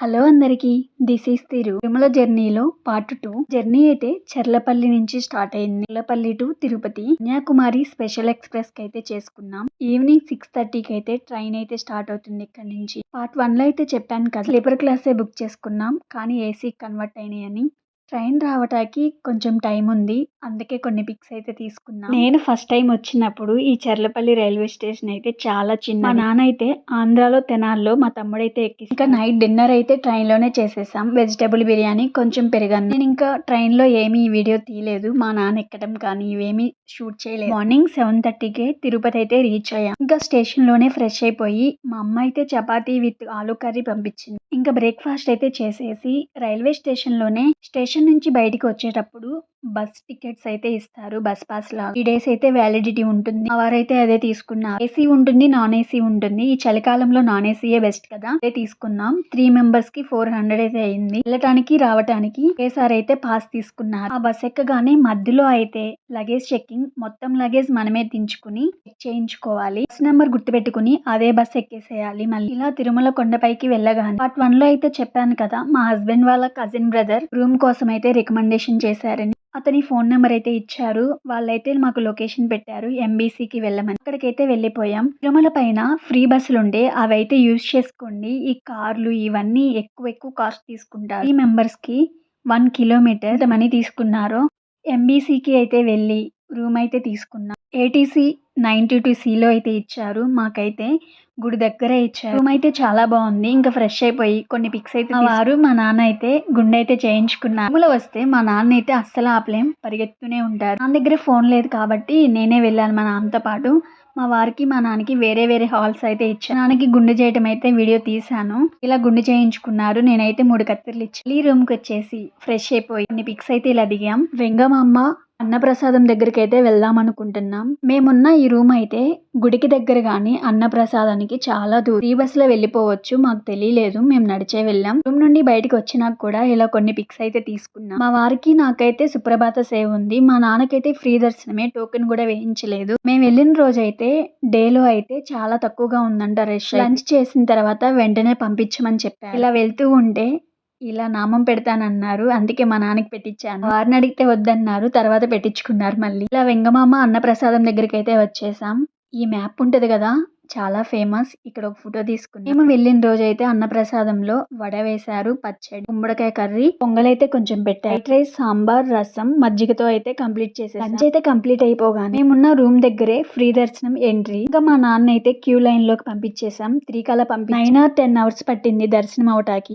Hello అందరికీ. This is Tirumala జర్నీలో part 2. Journey అయితే చర్లపల్లి నుంచి స్టార్ట్ అయింది. Charlapalli to Tirupati Kanyakumari special express కి అయితే చేసుకున్నాం. ఈవినింగ్ 6:30కి అయితే ట్రైన్ అయితే స్టార్ట్ అవుతుంది ఇక్కడ నుంచి. పార్ట్ 1లో అయితే చెప్పాను కదా, స్లీపర్ క్లాసే బుక్ చేసుకున్నాం కానీ ఏసీ కన్వర్ట్ అయినాయని. ట్రైన్ రావటానికి కొంచెం టైం ఉంది, అందుకే కొన్ని పిక్స్ అయితే తీసుకున్నాం. నేను ఫస్ట్ టైం వచ్చినప్పుడు ఈ చర్లపల్లి రైల్వే స్టేషన్ అయితే చాలా చిన్న. మా నాన్న అయితే ఆంధ్రాలో తెనాల్లో, మా తమ్ముడైతే ఎక్కి ఇంకా నైట్ డిన్నర్ అయితే ట్రైన్ లోనే చేసేసాం. వెజిటేబుల్ బిర్యానీ, కొంచెం పెరుగన్నం. నేను ఇంకా ట్రైన్ లో ఏమీ ఈ వీడియో తీయలేదు, మా నాన్న ఎక్కడం కానీ ఇవేమీ షూట్ చేయలేదు. మార్నింగ్ 7:30కే తిరుపతి అయితే రీచ్ అయ్యాం. ఇంకా స్టేషన్ లోనే ఫ్రెష్ అయిపోయి మా అమ్మ అయితే చపాతీ విత్ ఆలూ కర్రీ పంపించింది. ఇంకా బ్రేక్ఫాస్ట్ అయితే చేసేసి రైల్వే స్టేషన్ లోనే స్టేషన్ నుంచి బయటికి వచ్చేటప్పుడు బస్ టికెట్స్ అయితే ఇస్తారు, బస్ పాస్ లాగా. 3 days అయితే వ్యాలిడిటీ ఉంటుంది. మా వారైతే అదే తీసుకున్నారు. ఏసీ ఉంటుంది, నాన్ ఏసీ ఉంటుంది. ఈ చలికాలంలో నాన్ ఏసీయే బెస్ట్ కదా, అదే తీసుకున్నాం. 3 members కి 400 అయితే అయింది. వెళ్ళటానికి రావటానికి ఒకేసారి అయితే పాస్ తీసుకున్నారు. ఆ బస్ ఎక్కగానే మధ్యలో అయితే లగేజ్ చెకింగ్, మొత్తం లగేజ్ మనమే దించుకుని చెక్ చేయించుకోవాలి. బస్ నెంబర్ గుర్తుపెట్టుకుని అదే బస్ ఎక్కేసేయాలి. మళ్ళీ ఇలా తిరుమల కొండపైకి వెళ్ళగానే పార్ట్ 1లో అయితే చెప్పాను కదా, మా హస్బెండ్ వాళ్ళ కజిన్ బ్రదర్ రూమ్ కోసం అయితే రికమెండేషన్ చేశారని. అతని ఫోన్ నెంబర్ అయితే ఇచ్చారు. వాళ్ళైతే మాకు లొకేషన్ పెట్టారు, ఎంబీసీకి వెళ్ళమని. అక్కడికైతే వెళ్ళిపోయాం. తిరుమల పైన ఫ్రీ బస్సులు ఉంటే అవి అయితే యూజ్ చేసుకోండి. ఈ కార్లు ఇవన్నీ ఎక్కువ కాస్ట్ తీసుకుంటారు. 3 members కి 1 kilometer ఎంత మనీ తీసుకున్నారో. ఎంబీసీకి అయితే వెళ్ళి రూమ్ అయితే తీసుకున్నాం. ఏటీసీ 92Cలో అయితే ఇచ్చారు. మాకైతే గుడి దగ్గర ఇచ్చారు. రూమ్ అయితే చాలా బాగుంది. ఇంకా ఫ్రెష్ అయిపోయి కొన్ని పిక్స్ అయితే మా వారు మా నాన్న అయితే గుండె అయితే చేయించుకున్నారు. రూమ్లో వస్తే మా నాన్న అయితే అస్సలు ఆపలేం, పరిగెత్తుతూనే ఉంటారు. నా దగ్గర ఫోన్ లేదు కాబట్టి నేనే వెళ్ళాను మా నాన్నతో పాటు. మా వారికి మా నాన్నకి వేరే హాల్స్ అయితే ఇచ్చాను. నాన్నకి గుండె చేయటం అయితే వీడియో తీసాను. ఇలా గుండె చేయించుకున్నారు. నేనైతే 3 కత్తిర్లు ఇచ్చాను. ఈ రూమ్ కి వచ్చేసి ఫ్రెష్ అయిపోయి కొన్ని పిక్స్ అయితే ఇలా దిగాం. వెంగమాంబ అన్నప్రసాదం దగ్గరికి అయితే వెళ్దాం అనుకుంటున్నాం. మేమున్న ఈ రూమ్ అయితే గుడికి దగ్గర గానీ అన్నప్రసాదానికి చాలా దూరం. ఫ్రీ బస్ లో వెళ్ళిపోవచ్చు, మాకు తెలియలేదు, మేము నడిచే వెళ్ళాం. రూమ్ నుండి బయటకు వచ్చినాక కూడా ఇలా కొన్ని పిక్స్ అయితే తీసుకున్నాం. మా వారికి నాకైతే సుప్రభాత సేవ ఉంది. మా నాన్నకైతే ఫ్రీ దర్శనమే, టోకెన్ కూడా వేయించలేదు. మేము వెళ్ళిన రోజు అయితే డేలో అయితే చాలా తక్కువగా ఉందంట రష్. లంచ్ చేసిన తర్వాత వెంటనే పంపించమని చెప్పారు. ఇలా వెళ్తూ ఉంటే ఇలా నామం పెడతానన్నారు, అందుకే మా నాన్నకి పెట్టించాను. వారిని అడిగితే వద్దన్నారు, తర్వాత పెట్టించుకున్నారు. మళ్ళీ ఇలా వెంగమామ అన్నప్రసాదం దగ్గరికి అయితే వచ్చేసాం. ఈ మ్యాప్ ఉంటది కదా, చాలా ఫేమస్. ఇక్కడ ఒక ఫోటో తీసుకున్నాం. మేము వెళ్ళిన రోజు అయితే అన్నప్రసాదంలో వడ వేశారు, పచ్చడి, గుమ్మడికాయ కర్రీ, పొంగల్ అయితే కొంచెం పెట్టారు. వైట్ రైస్, సాంబార్, రసం, మజ్జిగతో అయితే కంప్లీట్ చేసేసాం. లంచ్ అయితే కంప్లీట్ అయిపోగానే మేమున్న రూమ్ దగ్గరే ఫ్రీ దర్శనం ఎంట్రీ. ఇంకా మా నాన్న అయితే క్యూ లైన్ లోకి పంపించేసాం. 3 కల్లా 9 or 10 hours పట్టింది దర్శనం అవటానికి.